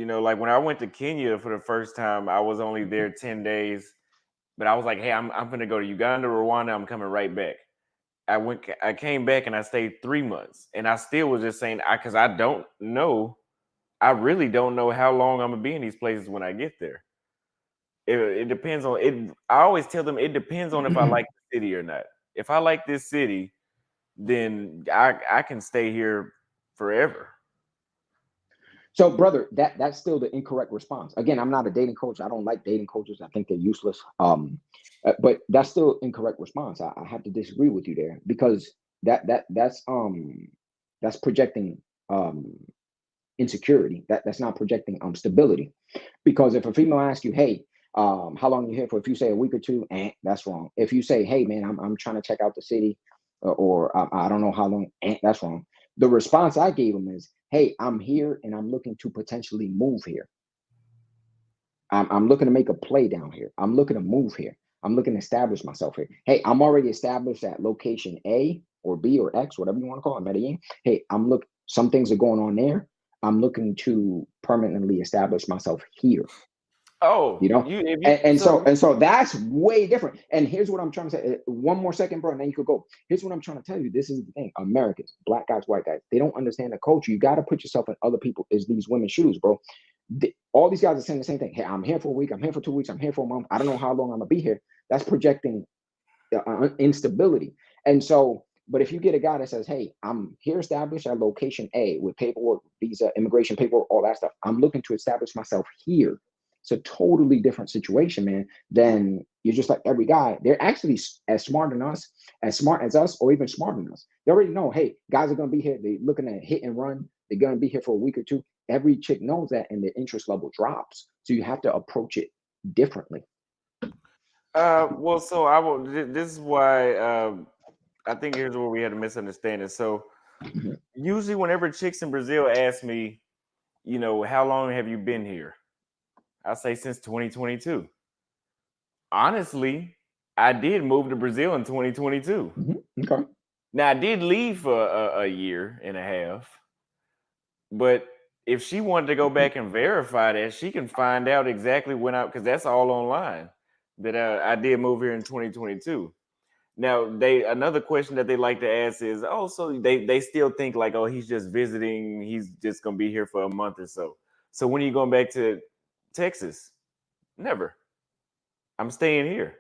like when I went to Kenya for the first time, I was only there 10 days, but I was like, hey, I'm gonna go to Uganda, Rwanda, I'm coming right back. I came back and I stayed 3 months, and I still was just saying because I don't know, I really don't know how long I'm gonna be in these places when I get there. It depends on it. I always tell them it depends on if I like the city or not. If I like this city, then I can stay here forever. So, brother, that's still the incorrect response. Again, I'm not a dating coach. I don't like dating coaches. I think they're useless. But that's still incorrect response. I have to disagree with you there because that's projecting um insecurity. That's not projecting stability. Because if a female asks you, hey, how long are you here for? If you say a week or two, that's wrong. If you say, hey man, I'm trying to check out the city, or I don't know how long, that's wrong. The response I gave him is, hey, I'm here and I'm looking to potentially move here. I'm looking to make a play down here. I'm looking to move here. I'm looking to establish myself here. Hey, I'm already established at location A or B or X, whatever you want to call it, Medellin. Hey, some things are going on there. I'm looking to permanently establish myself here. Oh, You know, you if you and so so and so that's way different. And here's what I'm trying to say. One more second, bro, and then you could go. Here's what I'm trying to tell you. This is the thing. Americans, black guys, white guys, they don't understand the culture. You got to put yourself in other people is these women's shoes, bro. All these guys are saying the same thing. Hey, I'm here for a week. I'm here for 2 weeks. I'm here for a month. I don't know how long I'm gonna be here. That's projecting instability. And so, but if you get a guy that says, hey, I'm here established at location A with paperwork, visa, immigration paperwork, all that stuff. I'm looking to establish myself here. It's a totally different situation, man. Than you're just like every guy. They're actually as smart as us, or even smarter than us. They already know, hey, guys are gonna be here. They're looking at hit and run. They're gonna be here for a week or two. Every chick knows that, and the interest level drops. So you have to approach it differently. well, so I will. This is why I think here's where we had a misunderstanding. So Mhm. usually, whenever chicks in Brazil ask me, how long have you been here? I say since 2022. Honestly, I did move to Brazil in 2022. Okay. Now I did leave for a year and a half, but if she wanted to go back and verify that, she can find out exactly when because that's all online. That I did move here in 2022. Now they another question that they like to ask is, oh, so they still think like, oh, he's just visiting, he's just gonna be here for a month or so. So when are you going back to Texas? Never. I'm staying here.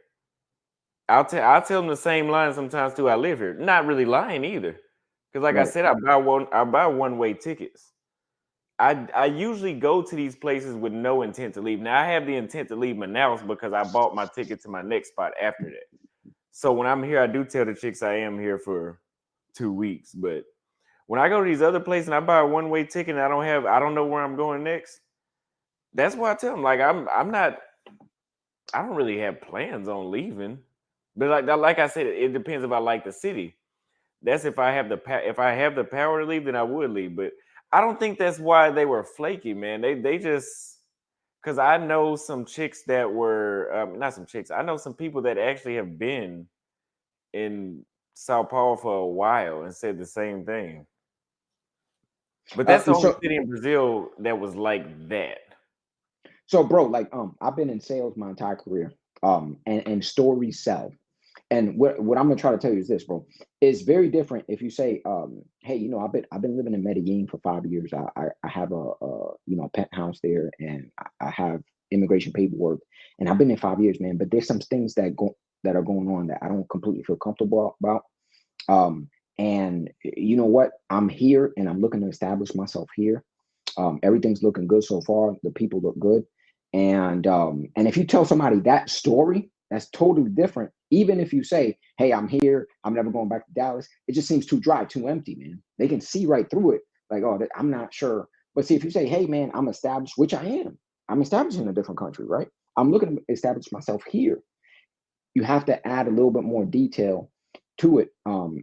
I'll tell them the same line sometimes too. I live here. Not really lying either. Because like I Right. said, I buy one-way tickets. I usually go to these places with no intent to leave. Now I have the intent to leave Manaus because I bought my ticket to my next spot after that. So when I'm here, I do tell the chicks I am here for 2 weeks. But when I go to these other places and I buy a one-way ticket and I don't know where I'm going next, that's why I tell them like I'm not I don't really have plans on leaving. But like I said, it depends if I like the city. That's if I have the power to leave, then I would leave. But I don't think that's why they were flaky, man. They just because I know some chicks that were not some chicks. I know some people that actually have been in Sao Paulo for a while and said the same thing. But that's the only So city in Brazil that was like that. So, bro, like, I've been in sales my entire career, and stories sell. And what I'm gonna try to tell you is this, bro. It's very different if you say, hey, I've been living in Medellin for 5 years. I have a penthouse there, and I have immigration paperwork, and I've been in 5 years, man. But there's some things that are going on that I don't completely feel comfortable about. And you know what? I'm here, and I'm looking to establish myself here. Everything's looking good so far. The people look good, and if you tell somebody that story, that's totally different. Even if you say, "Hey, I'm here. I'm never going back to Dallas," it just seems too dry, too empty, man. They can see right through it. Like, oh, I'm not sure. But see, if you say, "Hey, man, I'm established," which I am. I'm established in a different country, right? I'm looking to establish myself here. You have to add a little bit more detail to it.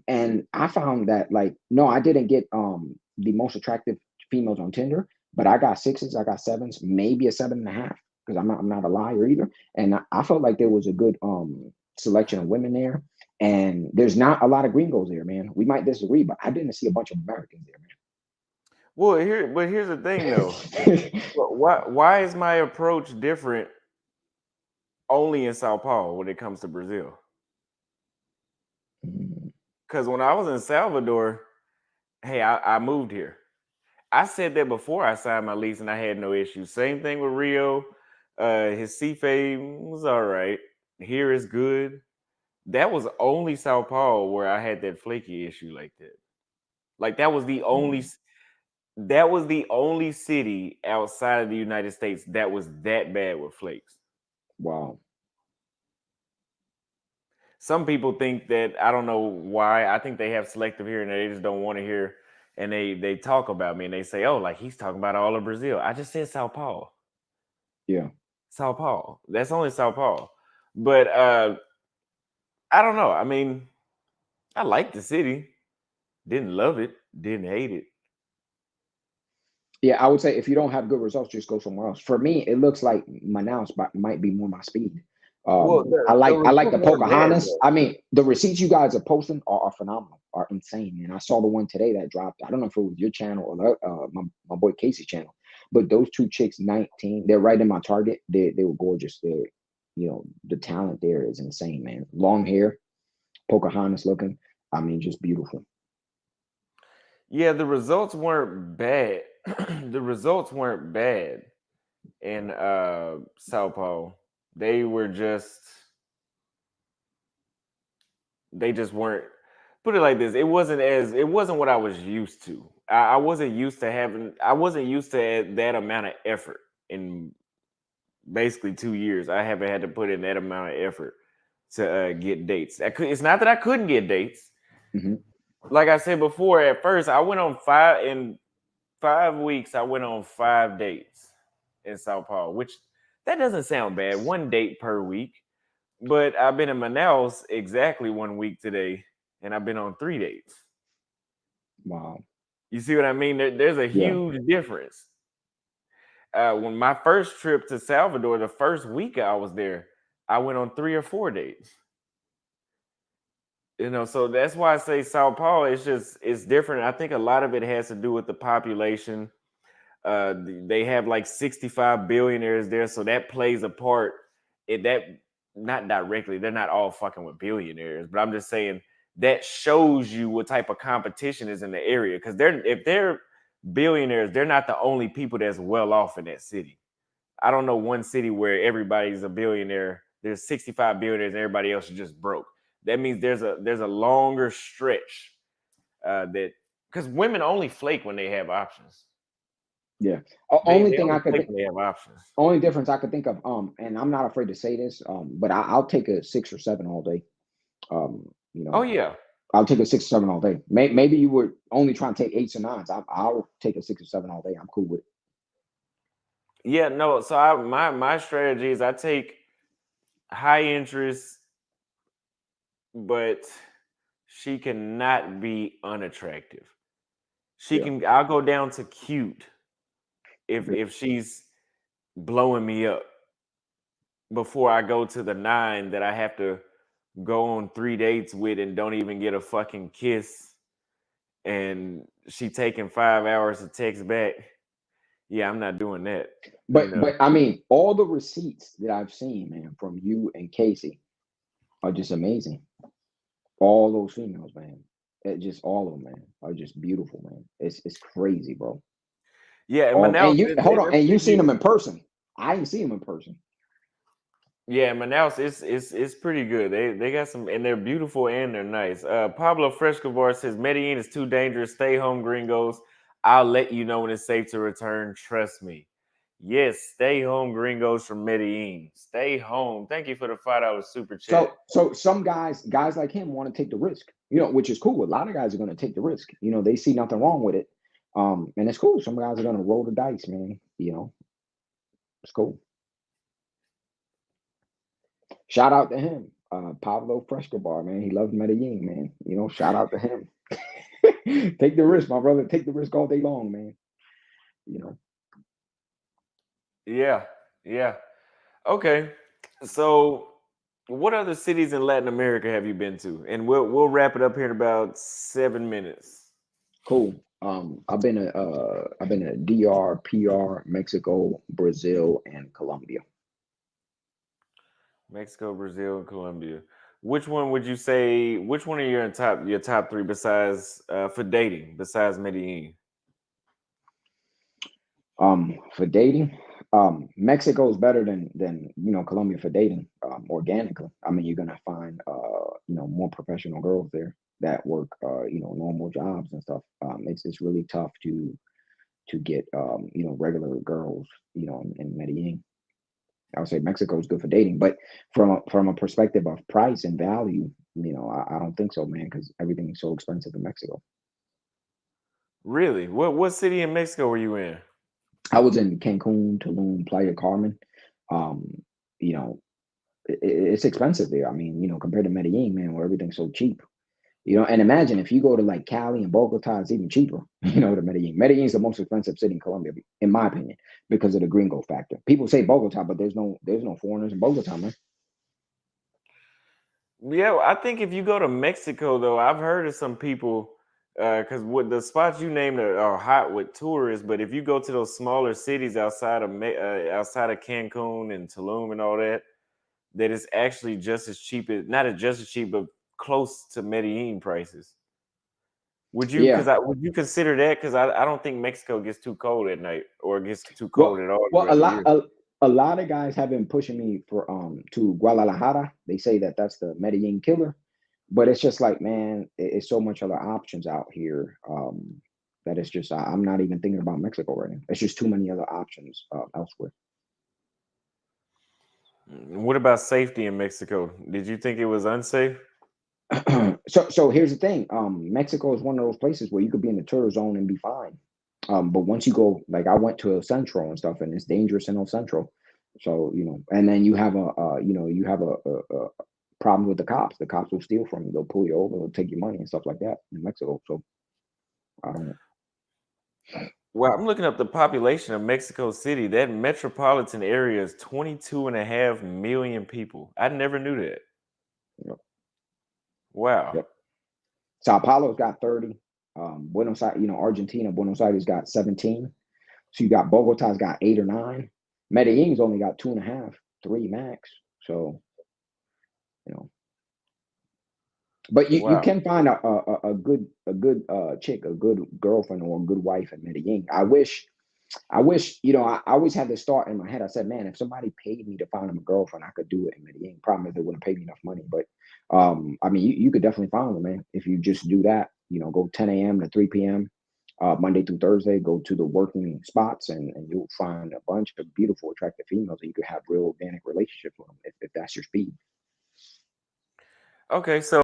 And I found that, like, no, I didn't get the most attractive females on Tinder, but I got sixes, I got sevens, maybe a 7.5, because I'm not a liar either. And I felt like there was a good selection of women there. And there's not a lot of gringos there, man. We might disagree, but I didn't see a bunch of Americans there, man. Well, here's the thing though. Why is my approach different only in Sao Paulo when it comes to Brazil? Mm, Because when I was in Salvador, hey, I moved here. I said that before I signed my lease, and I had no issues. Same thing with Rio. His CFA was all right. Here is good. That was only Sao Paulo where I had that flaky issue like that. Like mm, that was the only city outside of the United States that was that bad with flakes. wow. Some people think that I don't know why. I think they have selective hearing and they just don't want to hear. And they talk about me and they say, "Oh, like he's talking about all of Brazil." I just said Sao Paulo. Yeah. Sao Paulo. That's only Sao Paulo. But I don't know. I mean, I like the city. Didn't love it. Didn't hate it. Yeah, I would say if you don't have good results, just go somewhere else. For me, it looks like Manaus might be more my speed. Well, I like results the weren't bad Pocahontas. though. I mean, the receipts you guys are posting are phenomenal, are insane. And I saw the one today that dropped. I don't know if it was your channel or my boy Casey's channel, but those two chicks, 19, they're right in my target. They were gorgeous. They, you know, the talent there is insane, man. Long hair, Pocahontas looking. I mean, just beautiful. Yeah, the results weren't bad. The results weren't bad in Sao Paulo. They were just they just weren't, put it like this, it wasn't what I was used to. I wasn't used to I wasn't used to that amount of effort in basically 2 years. I haven't had to put in that amount of effort to get dates. It's not that I couldn't get dates. Hmm. Like I said before, at first I went on 5 weeks. I went on 5 dates in Sao Paulo, which that doesn't sound bad. One date per week. But I've been in Manaus exactly 1 week today, and I've been on 3 dates. Wow. You see what I mean? There's a Yeah. huge difference. When my first trip to Salvador, the first week I was there, I went on 3 or 4 dates. So that's why I say Sao Paulo. It's different. I think a lot of it has to do with the population. They have like 65 billionaires there, so that plays a part. That not directly, they're not all fucking with billionaires, but I'm just saying that shows you what type of competition is in the area. Because if they're billionaires, they're not the only people that's well off in that city. I don't know one city where everybody's a billionaire. There's 65 billionaires and everybody else is just broke. That means there's a longer stretch that because women only flake when they have options. Yeah. They Only they thing only I could flake think. when they have options. Only difference I could think of, and I'm not afraid to say this, but I'll take a 6 or 7 all day. You Oh know, yeah, I'll take a 6 or 7 all day. Maybe you were only trying to take 8s or 9s. I'll take a 6 or 7 all day. I'm cool with it. yeah. No, so my strategy is I take high interest, but she cannot be unattractive. She Yeah. can. I'll go down to cute Yeah. if she's blowing me up before I go to the 9 that I have to go on 3 dates with and don't even get a fucking kiss, and she taking 5 hours to text back. Yeah, I'm not doing that. You know. But I mean, all the receipts that I've seen, man, from you and Casey are just amazing. All those females, man. Just all of them, man, are just beautiful, man. It's crazy, bro. Yeah, and All Manaus, and you hold on, they're and you pretty seen them in beautiful. person. I ain't seen them in person. Yeah, Manaus it's pretty good. They got some, and they're beautiful and they're nice. Pablo Frescovar says Medellin is too dangerous. Stay home, gringos. I'll let you know when it's safe to return. Trust me. Yes, stay home, gringos from Medellin. Stay home. Thank you for the $5 super chat. So some guys like him want to take the risk, which is cool. A lot of guys are going to take the risk. They see nothing wrong with it, and it's cool. Some guys are going to roll the dice, man. It's cool. Shout out to him, Pablo Frescobar, man. He loves Medellin, man. Shout out to him. Take the risk, my brother. Take the risk all day long, man. You know, Yeah, yeah. Okay. So, what other cities in Latin America have you been to? And we'll wrap it up here in about 7 minutes. cool. I've been to DR, PR, Mexico, Brazil, and Colombia. Mexico, Brazil, and Colombia. Which one would you say? Which one are your top three besides for dating besides Medellin? For dating, Mexico is better than Colombia for dating. Organically, I mean, you're gonna find more professional girls there that work normal jobs and stuff. It's really tough to get regular girls in Medellin. I would say Mexico is good for dating, but from a perspective of price and value, I don't think so, man, because everything is so expensive in Mexico. Really? What city in Mexico were you in? I was in Cancun, Tulum, Playa Carmen. Um, you know, it's expensive there. I mean, compared to Medellin, man, where everything's so cheap. And imagine if you go to like Cali and Bogota, it's even cheaper, than Medellin. Medellin is the most expensive city in Colombia, in my opinion, because of the gringo factor. People say Bogota, but there's no foreigners in Bogota, man. Yeah, I think if you go to Mexico, though, I've heard of some people because what the spots you named are hot with tourists. But if you go to those smaller cities outside of Cancun and Tulum and all that, that it's actually just as cheap as not as just as cheap, but close to Medellin prices. Yeah. Would you consider that? Because I don't think Mexico gets too cold at night or gets too cold Well, at all well, throughout the year. a lot of guys have been pushing me for to Guadalajara. They say that that's the Medellin killer, but it's just like, man, it's so much other options out here that it's just I'm not even thinking about Mexico right now. It's just too many other options elsewhere. What about safety in Mexico? Did you think it was unsafe? So here's the thing. Mexico is one of those places where you could be in the tourist zone and be fine. But once you go, like I went to El Centro and stuff, and it's dangerous in El Centro. So and then you have a problem with the cops. The cops will steal from you. They'll pull you over. They'll take your money and stuff like that in Mexico. So I don't. Well, I'm looking up the population of Mexico City. That metropolitan area is 22.5 million people. I never knew that. Yep. Wow. Yep. Sao Paulo's got 30. Buenos Aires, Argentina, Buenos Aires got 17. So you got Bogota's got 8 or 9. Medellin's only got 2.5, 3 max. So you know, but you Wow. can find a good chick, a good girlfriend, or a good wife in Medellin. I wish I always had this thought in my head. I said, man, if somebody paid me to find him a girlfriend, I could do it in Medellin. Problem is they wouldn't pay me enough money, but I mean, you could definitely find them, man, if you just do that. Go 10 a.m. to 3 p.m. Monday through Thursday. Go to the working spots, and you'll find a bunch of beautiful, attractive females that you could have real organic relationships with them if that's your speed. Okay, so